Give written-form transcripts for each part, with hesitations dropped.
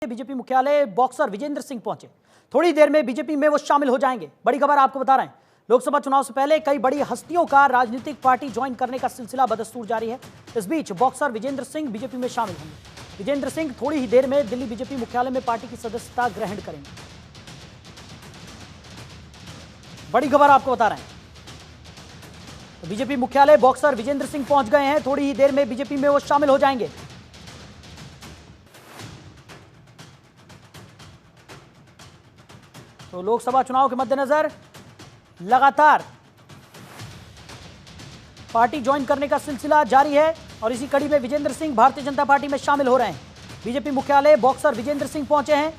BJP मुख्यालय boxer Vijendra Singh पहुंचे। थोड़ी देर में बीजेपी में वो शामिल हो जाएंगे। बड़ी खबर आपको बता रहे हैं, लोकसभा चुनाव से पहले कई बड़ी हस्तियों का राजनीतिक पार्टी ज्वाइन करने का सिलसिला बदस्तूर जारी है। इस बीच बॉक्सर विजेंद्र सिंह बीजेपी में शामिल होंगे। विजेंद्र सिंह थोड़ी ही देर में दिल्ली बीजेपी मुख्यालय में पार्टी की सदस्यता ग्रहण करेंगे। बड़ी खबर आपको बता रहे हैं, तो बीजेपी मुख्यालय बॉक्सर विजेंद्र सिंह पहुंच गए हैं। थोड़ी ही देर में बीजेपी में वो शामिल हो जाएंगे। तो लोकसभा चुनाव के मद्देनजर लगातार पार्टी ज्वाइन करने का सिलसिला जारी है और इसी कड़ी में विजेंद्र सिंह भारतीय जनता पार्टी में शामिल हो रहे हैं। बीजेपी मुख्यालय बॉक्सर विजेंद्र सिंह पहुंचे हैं।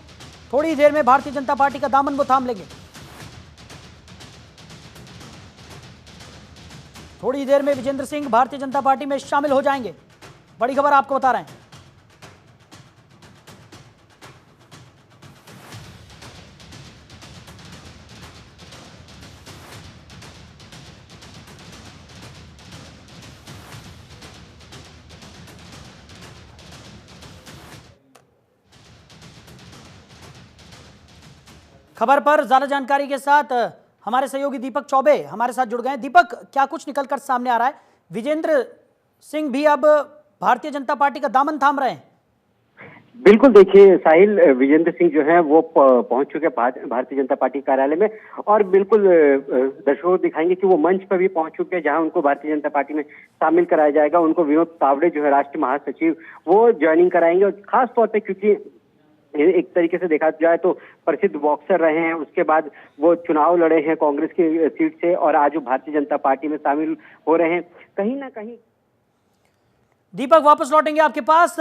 थोड़ी ही देर में भारतीय जनता पार्टी का दामन वो थाम लेंगे। थोड़ी ही देर में विजेंद्र सिंह भारतीय जनता पार्टी में शामिल हो जाएंगे। बड़ी खबर आपको बता रहे हैं। खबर पर ज्यादा जानकारी के साथ हमारे सहयोगी दीपक चौबे हमारे साथ जुड़ गए हैं। दीपक, क्या कुछ निकलकर सामने आ रहा है? विजेंद्र सिंह भी अब भारतीय जनता पार्टी का दामन थाम रहे हैं। बिल्कुल, देखिए साहिल, विजेंद्र सिंह जो है वो पहुंच चुके भारतीय जनता पार्टी कार्यालय में और बिल्कुल दर्शकों को दिखाएंगे कि वो मंच पर भी पहुंच चुके हैं, जहां उनको भारतीय जनता पार्टी में शामिल कराया जाएगा। उनको विनोद तावड़े जो है राष्ट्रीय महासचिव, वो ज्वाइनिंग कराएंगे। और खास तौर पे क्योंकि एक तरीके से देखा जाए तो प्रसिद्ध बॉक्सर रहे हैं, उसके बाद वो चुनाव लड़े हैं कांग्रेस की सीट से और आज वो भारतीय जनता पार्टी में शामिल हो रहे हैं। कहीं ना कहीं दीपक, वापस लौटेंगे आपके पास।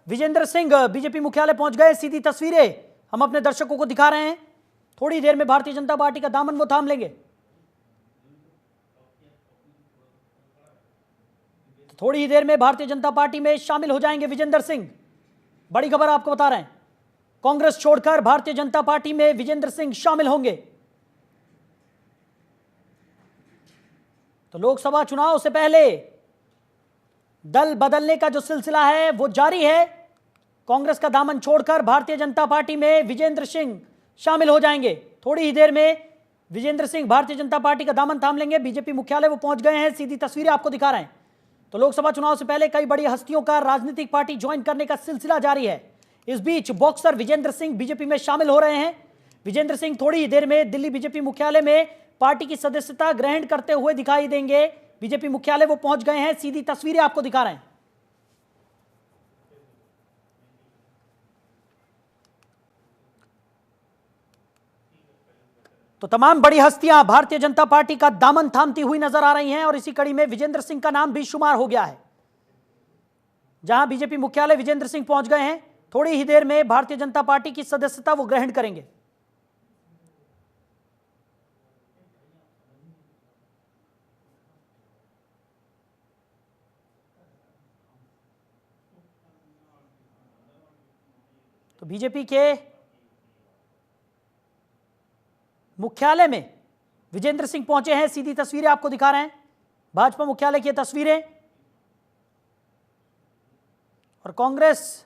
विजेंद्र सिंह बीजेपी मुख्यालय पहुंच गए। सीधी तस्वीरें हम अपने दर्शकों को दिखा रहे हैं। थोड़ी देर में भारतीय जनता पार्टी का दामन वो थाम लेंगे। थोड़ी ही देर में भारतीय जनता पार्टी में शामिल हो जाएंगे विजेंद्र सिंह। बड़ी खबर आपको बता रहे हैं, कांग्रेस छोड़कर भारतीय जनता पार्टी में विजेंद्र सिंह शामिल होंगे। तो लोकसभा चुनाव से पहले दल बदलने का जो सिलसिला है वो जारी है। कांग्रेस का दामन छोड़कर भारतीय जनता पार्टी में विजेंद्र सिंह शामिल हो जाएंगे। थोड़ी ही देर में विजेंद्र सिंह भारतीय जनता पार्टी का दामन थाम लेंगे। बीजेपी मुख्यालय वो पहुंच गए हैं। सीधी तस्वीरें आपको दिखा रहे हैं। तो लोकसभा चुनाव से पहले कई बड़ी हस्तियों का राजनीतिक पार्टी ज्वाइन करने का सिलसिला जारी है। इस बीच बॉक्सर विजेंद्र सिंह बीजेपी में शामिल हो रहे हैं। विजेंद्र सिंह थोड़ी ही देर में दिल्ली बीजेपी मुख्यालय में पार्टी की सदस्यता ग्रहण करते हुए दिखाई देंगे। बीजेपी मुख्यालय वो पहुंच गए हैं। सीधी तस्वीरें आपको दिखा रहे हैं। तो तमाम बड़ी हस्तियां भारतीय जनता पार्टी का दामन थामती हुई नजर आ रही हैं और इसी कड़ी में विजेंद्र सिंह का नाम भी शुमार हो गया है। जहां बीजेपी मुख्यालय विजेंद्र सिंह पहुंच गए हैं, थोड़ी ही देर में भारतीय जनता पार्टी की सदस्यता वो ग्रहण करेंगे। तो बीजेपी के मुख्यालय में विजेंद्र सिंह पहुंचे हैं। सीधी तस्वीरें आपको दिखा रहे हैं, भाजपा मुख्यालय की तस्वीरें। और कांग्रेस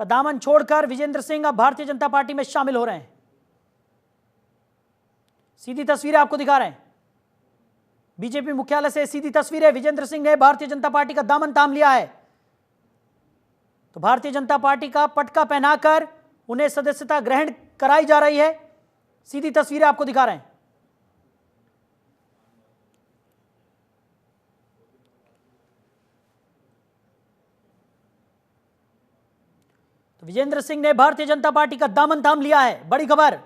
का दामन छोड़कर विजेंद्र सिंह अब भारतीय जनता पार्टी में शामिल हो रहे हैं। सीधी तस्वीरें आपको दिखा रहे हैं, बीजेपी मुख्यालय से सीधी तस्वीरें। विजेंद्र सिंह ने भारतीय जनता पार्टी का दामन थाम लिया है। तो भारतीय जनता पार्टी का पटका पहनाकर उन्हें सदस्यता ग्रहण कराई जा रही है। सीधी तस्वीरें आपको दिखा रहे हैं। तो विजेंद्र सिंह ने भारतीय जनता पार्टी का दामन थाम लिया है। बड़ी खबर।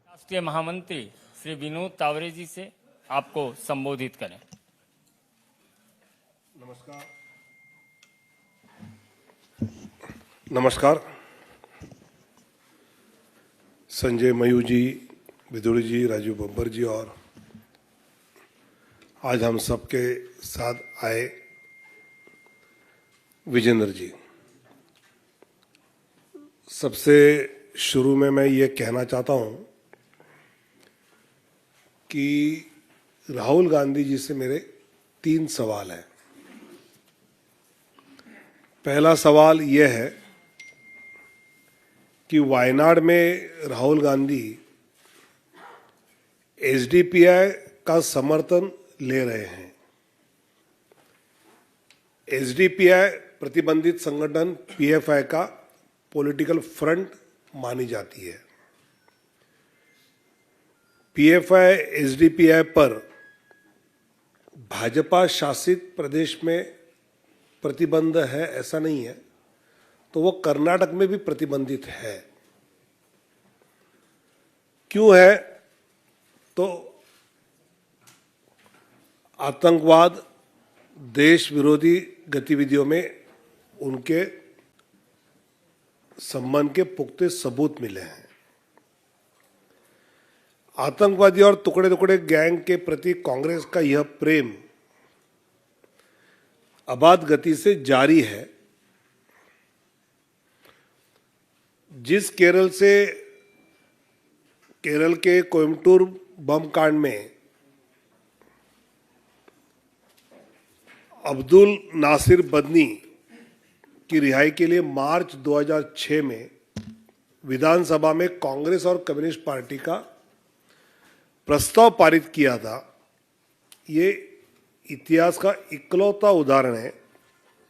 राष्ट्रीय महामंत्री श्री विनोद तावड़े जी से आपको संबोधित करें। नमस्कार। संजय मयूर जी, विदुरी जी, राजीव बब्बर जी और आज हम सबके साथ आए विजेंद्र जी, सबसे शुरू में मैं ये कहना चाहता हूं कि राहुल गांधी जी से मेरे 3 सवाल हैं। पहला सवाल यह है कि वायनाड में राहुल गांधी एसडीपीआई का समर्थन ले रहे हैं। एसडीपीआई प्रतिबंधित संगठन पीएफआई का पॉलिटिकल फ्रंट मानी जाती है। पीएफआई एसडीपीआई पर भाजपा शासित प्रदेश में प्रतिबंध है ऐसा नहीं है, तो वो कर्नाटक में भी प्रतिबंधित है। क्यों है? तो आतंकवाद, देश विरोधी गतिविधियों में उनके संबंध के पुख्ते सबूत मिले हैं। आतंकवादी और टुकड़े टुकड़े गैंग के प्रति कांग्रेस का यह प्रेम अबाध गति से जारी है। जिस केरल के कोयम्बटूर बम कांड में अब्दुल नासिर बदनी की रिहाई के लिए मार्च 2006 में विधानसभा में कांग्रेस और कम्युनिस्ट पार्टी का प्रस्ताव पारित किया था, ये इतिहास का इकलौता उदाहरण है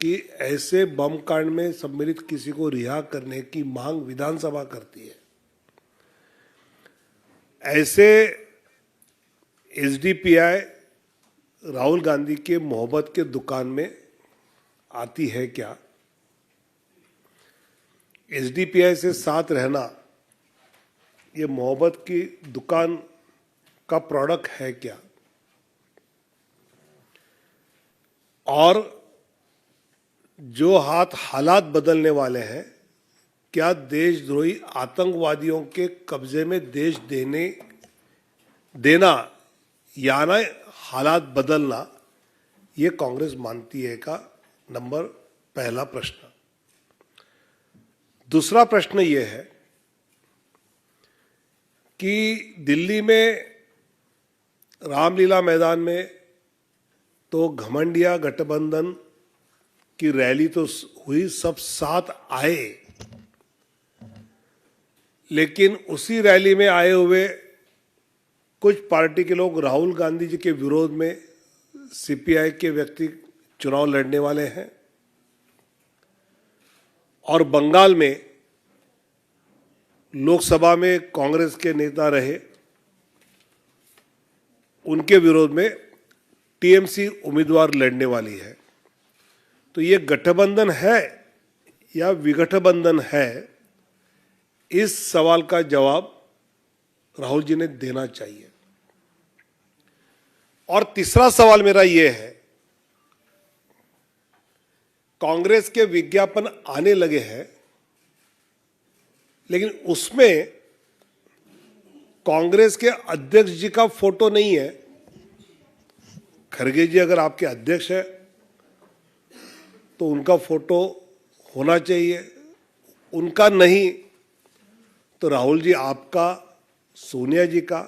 कि ऐसे बम कांड में सम्मिलित किसी को रिहा करने की मांग विधानसभा करती है। ऐसे एसडीपीआई राहुल गांधी के मोहब्बत के दुकान में आती है क्या? एसडीपीआई से साथ रहना ये मोहब्बत की दुकान का प्रोडक्ट है क्या? और जो हालात बदलने वाले हैं, क्या देशद्रोही आतंकवादियों के कब्जे में देश देना या ना हालात बदलना, ये कांग्रेस मानती है का नंबर पहला प्रश्न। दूसरा प्रश्न ये है कि दिल्ली में रामलीला मैदान में तो घमंडिया गठबंधन की रैली तो हुई, सब साथ आए, लेकिन उसी रैली में आए हुए कुछ पार्टी के लोग राहुल गांधी जी के विरोध में सीपीआई के व्यक्ति चुनाव लड़ने वाले हैं। और बंगाल में लोकसभा में कांग्रेस के नेता रहे, उनके विरोध में टीएमसी उम्मीदवार लड़ने वाली है। तो ये गठबंधन है या विगठबंधन है, इस सवाल का जवाब राहुल जी ने देना चाहिए। और तीसरा सवाल मेरा यह है, कांग्रेस के विज्ञापन आने लगे हैं, लेकिन उसमें कांग्रेस के अध्यक्ष जी का फोटो नहीं है। खड़गे जी अगर आपके अध्यक्ष है तो उनका फोटो होना चाहिए, उनका नहीं तो राहुल जी आपका, सोनिया जी का।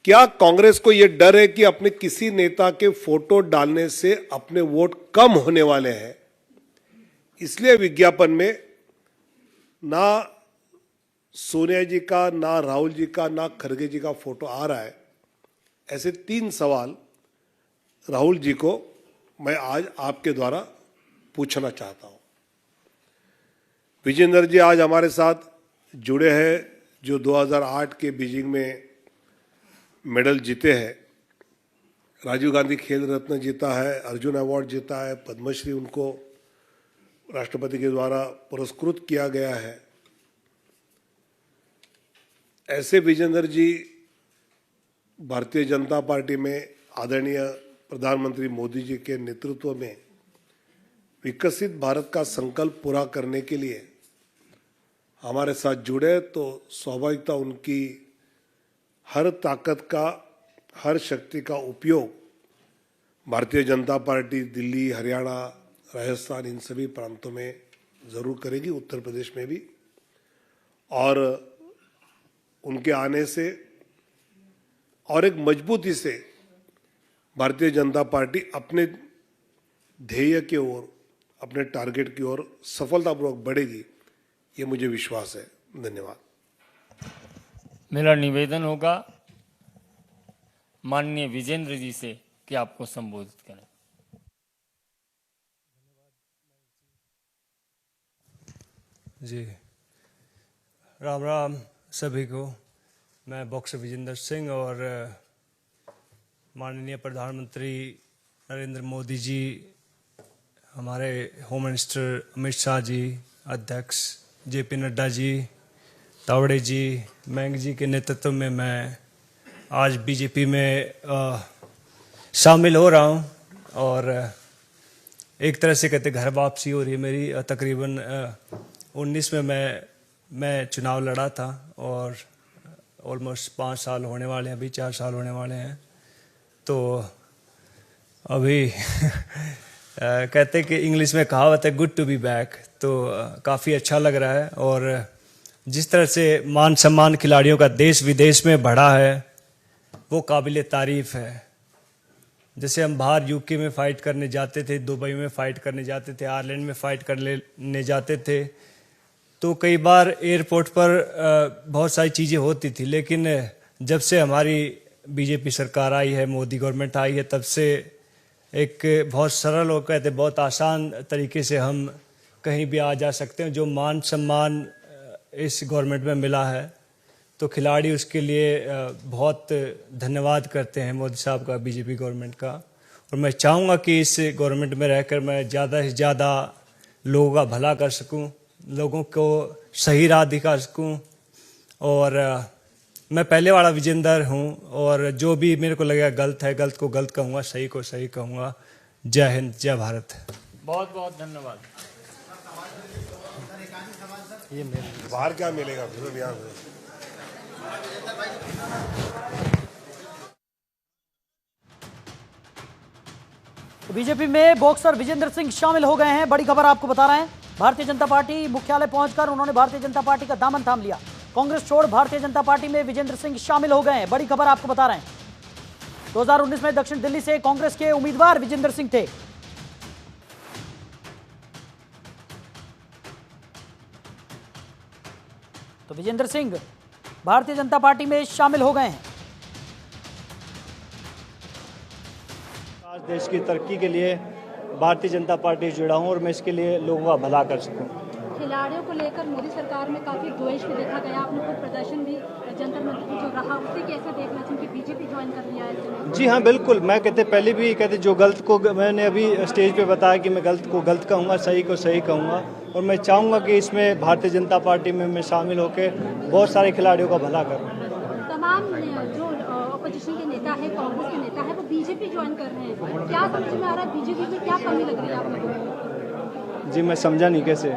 क्या कांग्रेस को यह डर है कि अपने किसी नेता के फोटो डालने से अपने वोट कम होने वाले हैं, इसलिए विज्ञापन में ना सोनिया जी का, ना राहुल जी का, ना खड़गे जी का फोटो आ रहा है? ऐसे 3 सवाल राहुल जी को मैं आज आपके द्वारा पूछना चाहता हूं। विजेंद्र जी आज हमारे साथ जुड़े हैं, जो 2008 के बीजिंग में मेडल जीते हैं, राजीव गांधी खेल रत्न जीता है, अर्जुन अवार्ड जीता है, पद्मश्री उनको राष्ट्रपति के द्वारा पुरस्कृत किया गया है। ऐसे विजेंद्र जी भारतीय जनता पार्टी में आदरणीय प्रधानमंत्री मोदी जी के नेतृत्व में विकसित भारत का संकल्प पूरा करने के लिए हमारे साथ जुड़े, तो स्वाभाविकता उनकी हर ताकत का, हर शक्ति का उपयोग भारतीय जनता पार्टी दिल्ली, हरियाणा, राजस्थान, इन सभी प्रांतों में जरूर करेगी, उत्तर प्रदेश में भी। और उनके आने से और एक मजबूती से भारतीय जनता पार्टी अपने ध्येय की ओर, अपने टारगेट की ओर सफलतापूर्वक बढ़ेगी, ये मुझे विश्वास है। धन्यवाद। मेरा निवेदन होगा माननीय विजेंद्र जी से कि आपको संबोधित करें। जी, राम राम सभी को। मैं बॉक्सर विजेंद्र सिंह और माननीय प्रधानमंत्री नरेंद्र मोदी जी, हमारे होम मिनिस्टर अमित शाह जी, अध्यक्ष जेपी नड्डा जी, तावड़े जी, मैंग जी के नेतृत्व में मैं आज बीजेपी में शामिल हो रहा हूं। और एक तरह से कहते घर वापसी हो रही है मेरी। तकरीबन 19 में मैं चुनाव लड़ा था और ऑलमोस्ट 5 साल होने वाले हैं, अभी 4 साल होने वाले हैं। तो अभी कहते कि इंग्लिश में कहावत है गुड टू बी बैक, तो काफ़ी अच्छा लग रहा है। और जिस तरह से मान सम्मान खिलाड़ियों का देश विदेश में बढ़ा है वो काबिल तारीफ़ है। जैसे हम बाहर यूके में फ़ाइट करने जाते थे, दुबई में फ़ाइट करने जाते थे, आयरलैंड में फ़ाइट करने जाते थे, तो कई बार एयरपोर्ट पर बहुत सारी चीज़ें होती थी। लेकिन जब से हमारी बीजेपी सरकार आई है, मोदी गवर्नमेंट आई है, तब से एक बहुत सरल और कहते बहुत आसान तरीके से हम कहीं भी आ जा सकते हैं। जो मान सम्मान इस गवर्नमेंट में मिला है तो खिलाड़ी उसके लिए बहुत धन्यवाद करते हैं मोदी साहब का, बीजेपी गवर्नमेंट का। और मैं चाहूँगा कि इस गवर्नमेंट में रहकर मैं ज़्यादा से ज़्यादा लोगों का भला कर सकूँ, लोगों को सही राह दिखा सकूं। और मैं पहले वाला विजेंदर हूं और जो भी मेरे को लगेगा गलत है, गलत को गलत कहूँगा, सही को सही कहूँगा। जय हिंद, जय भारत। बहुत बहुत धन्यवाद। ये बाहर क्या मिलेगा फिर यहाँ से? बीजेपी में बॉक्सर विजेंद्र सिंह शामिल हो गए हैं। बड़ी खबर आपको बता रहे हैं। भारतीय जनता पार्टी मुख्यालय पहुंचकर उन्होंने भारतीय जनता पार्टी का दामन थाम लिया। कांग्रेस छोड़ भारतीय जनता पार्टी में विजेंद्र सिंह शामिल हो गए हैं। बड़ी खबर आपको बता रहे हैं। 2019 में दक्षिण दिल्ली से कांग्रेस के उम्मीदवार विजेंद्र सिंह थे। तो विजेंद्र सिंह भारतीय जनता पार्टी में शामिल हो गए हैं। आज देश की तरक्की के लिए भारतीय जनता पार्टी जुड़ा हूं और मैं इसके लिए लोगों का भला कर सकूं। खिलाड़ियों को लेकर मोदी सरकार में काफी द्वेष भी देखा गया। आपने खुद प्रदर्शन भी जंतर मंतर जो रहा, उसे कैसे देखना चाहिए? बीजेपी ज्वाइन कर लिया है। जी हाँ, बिल्कुल। मैं पहले भी जो गलत को मैंने अभी स्टेज पे बताया कि मैं गलत को गलत कहूँगा, सही को सही कहूँगा। और मैं चाहूँगा कि इसमें भारतीय जनता पार्टी में मैं शामिल होकर बहुत सारे खिलाड़ियों का भला करूँ। तमाम जो अपोजिशन के नेता है, कांग्रेस के नेता है, वो बीजेपी ज्वाइन कर रहे हैं। क्या समझ में आ रहा है बीजेपी में क्या कमी लग रही है आप लोगों को? जी मैं समझा नहीं कैसे।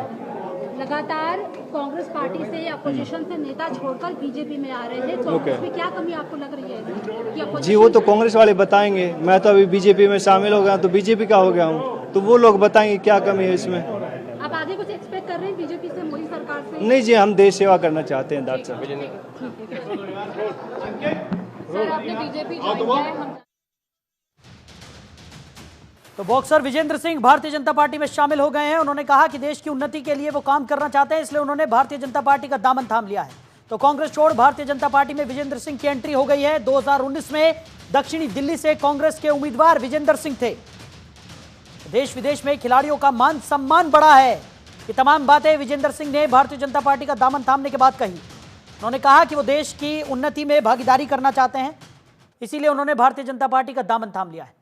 लगातार कांग्रेस पार्टी से अपोजिशन से नेता छोड़कर बीजेपी में आ रहे हैं, तो उसमें क्या कमी आपको लग रही है? जी वो तो कांग्रेस वाले बताएंगे। मैं तो अभी बीजेपी में शामिल हो गया, तो बीजेपी का हो गया हूँ, तो वो लोग बताएंगे क्या कमी है इसमें। आप आगे कुछ एक्सपेक्ट कर रहे हैं बीजेपी से, मोदी सरकार से? नहीं जी, हम देश सेवा करना चाहते हैं। डॉक्टर साहब सर, आपने बीजेपी ज्वाइन किया है। तो बॉक्सर विजेंद्र सिंह भारतीय जनता पार्टी में शामिल हो गए हैं। उन्होंने कहा कि देश की उन्नति के लिए वो काम करना चाहते हैं, इसलिए उन्होंने भारतीय जनता पार्टी का दामन थाम लिया है। तो कांग्रेस छोड़ भारतीय जनता पार्टी में विजेंद्र सिंह की एंट्री हो गई है। 2019 में दक्षिणी दिल्ली से कांग्रेस के उम्मीदवार विजेंद्र सिंह थे। देश विदेश में खिलाड़ियों का मान सम्मान बढ़ा है। ये तमाम बातें विजेंद्र सिंह ने भारतीय जनता पार्टी का दामन थामने के बाद कही। उन्होंने कहा कि वो देश की उन्नति में भागीदारी करना चाहते हैं, इसीलिए उन्होंने भारतीय जनता पार्टी का दामन थाम लिया है।